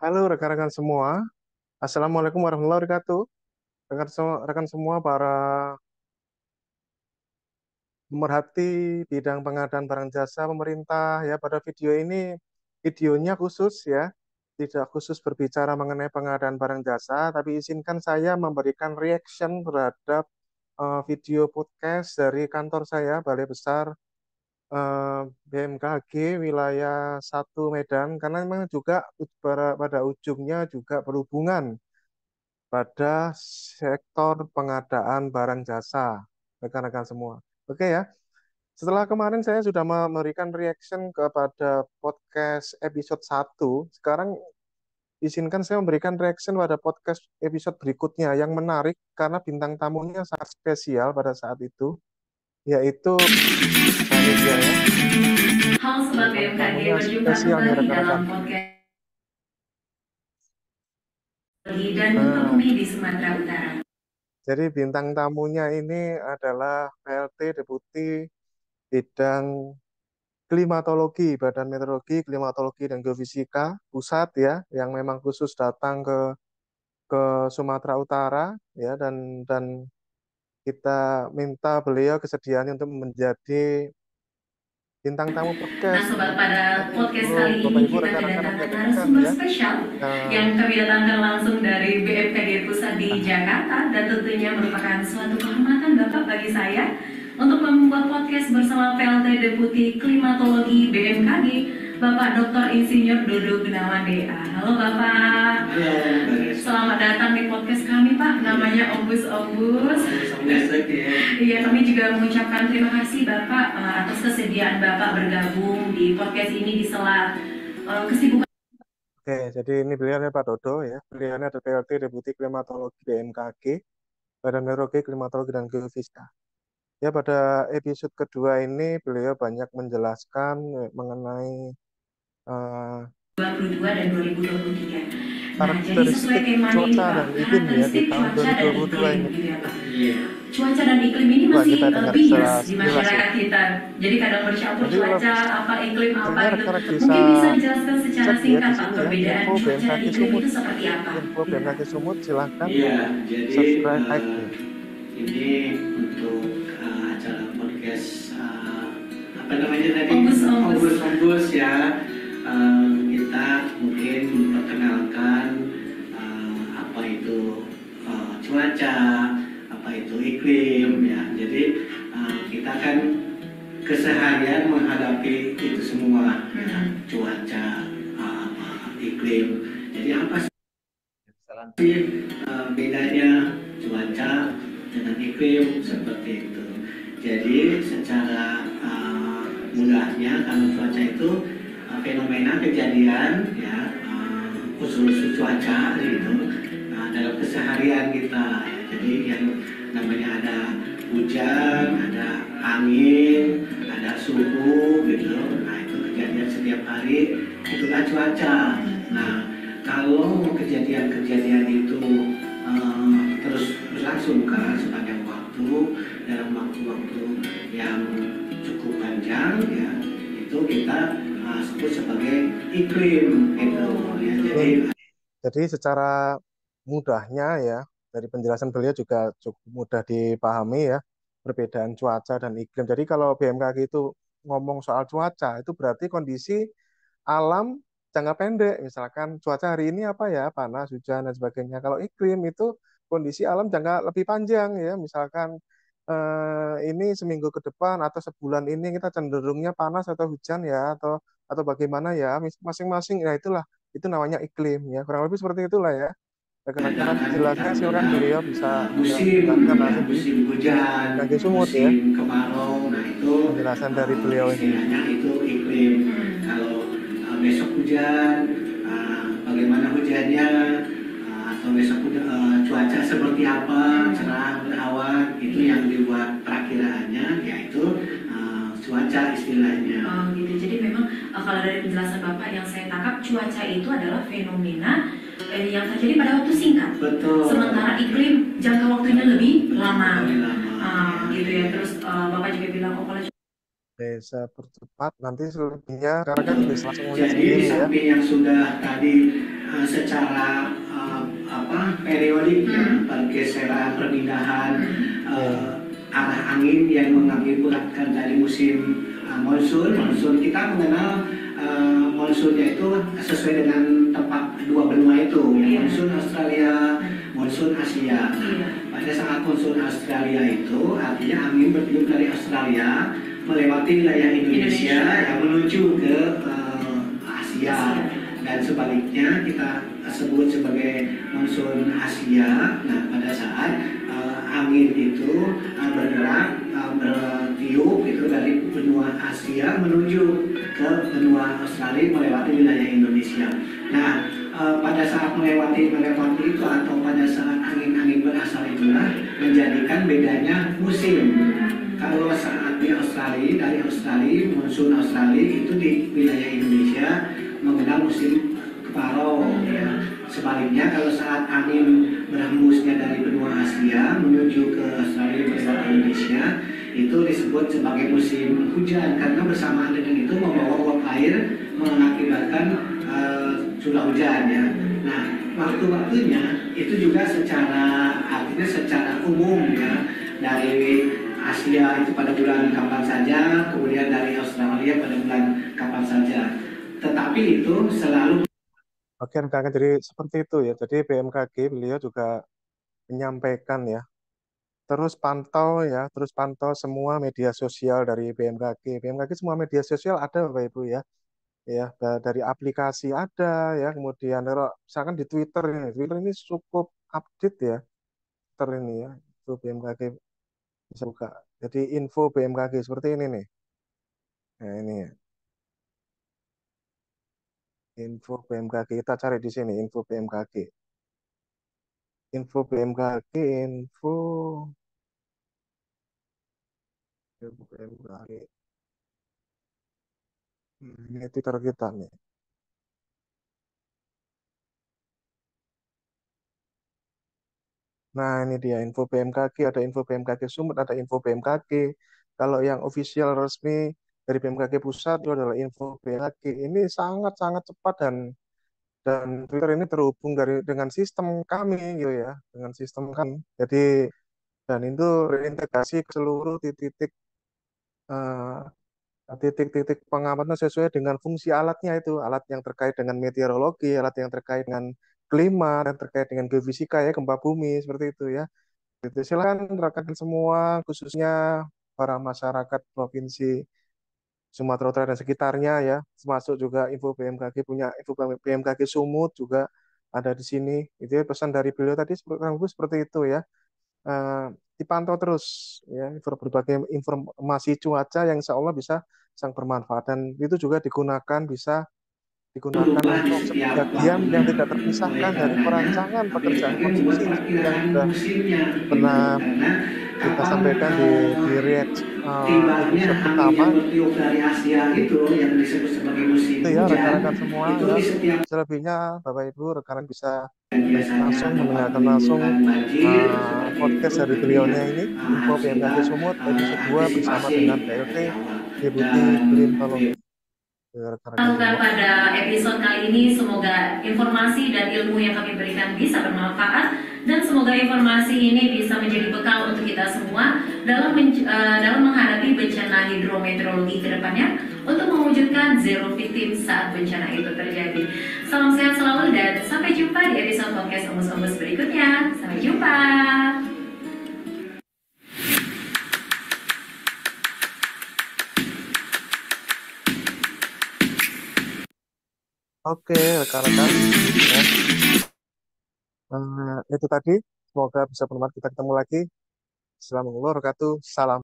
Halo rekan-rekan semua, Assalamualaikum warahmatullahi wabarakatuh. Rekan semua para pemerhati bidang pengadaan barang jasa pemerintah ya, pada video ini videonya khusus ya, tidak khusus berbicara mengenai pengadaan barang jasa, tapi izinkan saya memberikan reaction terhadap video podcast dari kantor saya, Balai Besar BMKG wilayah 1 Medan, karena memang juga pada ujungnya juga berhubungan pada sektor pengadaan barang jasa, rekan-rekan semua. Oke ya, setelah kemarin saya sudah memberikan reaction kepada podcast episode 1, sekarang izinkan saya memberikan reaction pada podcast episode berikutnya yang menarik karena bintang tamunya sangat spesial pada saat itu, yaitu, nah ini dia ya, Halo Sobat bintang BMKG, tamunya berjumpa spesial nih kembali dalam rekan-rekan. podcast dan Nah, ekonomi di Sumatera Utara. jadi bintang tamunya ini adalah PLT Deputi Bidang Klimatologi, Badan Meteorologi, Klimatologi dan Geofisika Pusat ya, yang memang khusus datang ke Sumatera Utara ya, dan kita minta beliau kesediaannya untuk menjadi bintang tamu Nah podcast Sobat, untuk pada podcast seluruh kali Bapak ini Ibu kita rekan-rekan yang kedatangan menyaksikan narasumber ya. spesial Nah, yang kami datangkan langsung dari BMKG Pusat di Jakarta, dan tentunya merupakan suatu kehormatan Bapak bagi saya untuk membuat podcast bersama PLT Deputi Klimatologi BMKG, Bapak Dr. Insinyur Dodo Gunawan DA. Halo Bapak. Halo, Mbak Reza. Selamat datang di podcast kami Pak, namanya Ombus. Iya, kami juga mengucapkan terima kasih Bapak atas kesediaan Bapak bergabung di podcast ini di sela kesibukan. oke, jadi ini beliau Pak Dodo ya, beliau adalah PLT Deputi Klimatologi BMKG, Badan Meteorologi, Klimatologi dan Geofisika. Ya, pada episode kedua ini beliau banyak menjelaskan mengenai eh, 2022 dan 2023. Nah, jadi sesuai karakteristik temanya ini cuaca Pak, dan iklim ya di karakteristik tahun cuaca dan 2022 iklim ini. gitu ya Pak. Iya. Cuaca dan iklim ini Coba masih kita dengar secara bias di sekilas ya. masyarakat kita. Jadi kadang bercampur Jadi kalau cuaca apa iklim apa misalnya itu. rekan-rekan bisa Mungkin bisa dijelaskan secara cek ya singkat di Pak, sini ya, perbedaan info cuaca dan BMKG iklim Sumut. itu seperti apa? Info Gitu BMKG Pak. Sumut silahkan Iya, jadi subscribe eh, ya. ini untuk acara podcast apa namanya tadi? Ombus. Ombus ya. Kita mungkin memperkenalkan apa itu cuaca, apa itu iklim ya. Jadi kita kan keseharian menghadapi itu semua ya, cuaca, iklim. Jadi apa sih bedanya cuaca dengan iklim seperti itu? Jadi secara mudahnya, kalau cuaca itu fenomena kejadian ya, khusus cuaca gitu dalam keseharian kita ya. Jadi yang namanya ada hujan, ada angin, ada suhu gitu. Nah itu kejadian setiap hari, itulah cuaca. Nah kalau kejadian-kejadian itu terus berlangsung kan sepanjang waktu, dalam waktu-waktu yang cukup panjang ya, itu kita sebut sebagai iklim gitu ya. Jadi secara mudahnya ya, dari penjelasan beliau juga cukup mudah dipahami ya, perbedaan cuaca dan iklim. Jadi kalau BMKG itu ngomong soal cuaca, itu berarti kondisi alam jangka pendek. Misalkan cuaca hari ini apa ya, panas, hujan, dan sebagainya. Kalau iklim itu kondisi alam jangka lebih panjang ya. Misalkan ini seminggu ke depan atau sebulan ini kita cenderungnya panas atau hujan ya, atau bagaimana ya, masing-masing. Nah itulah, itu namanya iklim ya. Kurang lebih seperti itulah ya. Rekan-rekan jelasnya silakan, Ada beliau bisa menjelaskan musim ya, langsung di musim hujan, kaki sumut ya, musim kemarau. Nah itu penjelasan dari beliau ini. istilahnya itu iklim. Kalau besok hujan, bagaimana hujannya, atau besok cuaca seperti apa, cerah berawan, itu yang dibuat perakiraannya, yaitu cuaca istilahnya. Oh gitu. Jadi memang kalau dari penjelasan Bapak yang saya tangkap, cuaca itu adalah fenomena yang terjadi pada waktu singkat. Betul. Sementara iklim jangka waktunya lebih lama. Lebih lama. Gitu ya. Terus Bapak juga bilang oh kalau Bisa percepat nanti selebihnya, karena kan bisa langsung lihat Jadi di sendiri ya. samping yang sudah tadi secara periodik ya, pergeseran, perpindahan arah angin yang mengakibatkan dari musim monsun. Kita mengenal monsunnya itu sesuai dengan tempat dua benua itu, ya, monsun Australia, monsun Asia. Pada saat monsun Australia itu artinya angin bertiup dari Australia melewati wilayah Indonesia yang menuju ke Asia, dan sebaliknya kita sebut sebagai monsun Asia. Nah, pada saat angin itu bergerak bertiup itu dari benua Asia menuju ke benua Australia melewati wilayah Indonesia. Nah, pada saat melewati itu atau pada saat angin-angin berasal itulah menjadikan bedanya musim. Kalau saat di Australia, dari Australia, monsun Australia itu di wilayah Indonesia mengenal musim kemarau, ya. Sebaliknya kalau saat angin berhembusnya dari benua Asia menuju ke Australia melewati Indonesia itu disebut sebagai musim hujan, karena bersamaan dengan itu membawa uap air mengakibatkan curah hujan, ya. Nah, waktu-waktunya itu juga artinya secara umum, ya, dari Asia itu pada bulan kapan saja, kemudian dari Australia pada bulan kapan saja. Tetapi itu selalu. Oke, rekan-rekan, jadi seperti itu ya. Jadi BMKG beliau juga menyampaikan ya. Terus pantau semua media sosial dari BMKG. BMKG semua media sosial ada, Bapak Ibu ya. Ya, dari aplikasi ada ya. Kemudian misalkan di Twitter ini cukup update ya. Twitter ini ya. Itu BMKG bisa buka. Jadi info BMKG seperti ini nih. Nah, ini ya. Info BMKG, kita cari di sini info BMKG. Info BMKG, info BMKG. Ini Twitter kita nih. Nah, ini dia info BMKG, ada info BMKG Sumut, ada info BMKG. Kalau yang official resmi dari BMKG pusat itu adalah info BMKG. Ini sangat-sangat cepat, dan Twitter ini terhubung dengan sistem kami gitu ya, dengan sistem kami. Jadi, dan itu reintegrasi ke seluruh eh, titik-titik pengamatan sesuai dengan fungsi alatnya itu, alat yang terkait dengan meteorologi, alat yang terkait dengan klima, dan terkait dengan geofisika ya, gempa bumi seperti itu ya. Gitu. Silakan rekan semua, khususnya para masyarakat Provinsi Sumatera Utara dan sekitarnya ya, termasuk juga info BMKG, punya info BMKG Sumut juga ada di sini. Itu ya, pesan dari beliau tadi seperti itu ya. Eh, Dipantau terus ya berbagai informasi cuaca yang insya Allah bisa sangat bermanfaat, dan itu juga digunakan berubah di untuk setiap sebagian yang waktunya. tidak Oleh terpisahkan dari karenanya, perancangan pekerjaan BMKG konstruksi membuat seperti yang perkiraan sudah musimnya, gitu. pernah Karena kita kapan sampaikan di reaksi tibanya episode angin pertama yang bertiup dari Asia itu yang disebut sebagai musim itu ya, hujan, rekan-rekan semua itu ya. di setiap Selebihnya Bapak Ibu rekan bisa biasanya langsung dapat mendengarkan langsung menimbulkan banjir seperti itu, podcast dari nanti ya beliaunya ini, info harus kita BMKG Sumut episode 2 bersama antisipasi, dengan gitu PLT dari awal. Deputi Dan Klimatologi. Ya, rekan-rekan Lakukan semua. pada episode kali ini, semoga informasi dan ilmu yang kami berikan bisa bermanfaat, dan semoga informasi ini bisa menjadi bekal untuk kita semua dalam menghadapi bencana hidrometeorologi ke depannya untuk mewujudkan zero victim saat bencana itu terjadi. Salam sehat selalu dan sampai jumpa di episode podcast Omus-Omus berikutnya. Sampai jumpa. Oke, rekan-rekan ya. Itu tadi, semoga bisa bermanfaat. Kita ketemu lagi. Assalamualaikum warahmatullahi wabarakatuh. Salam.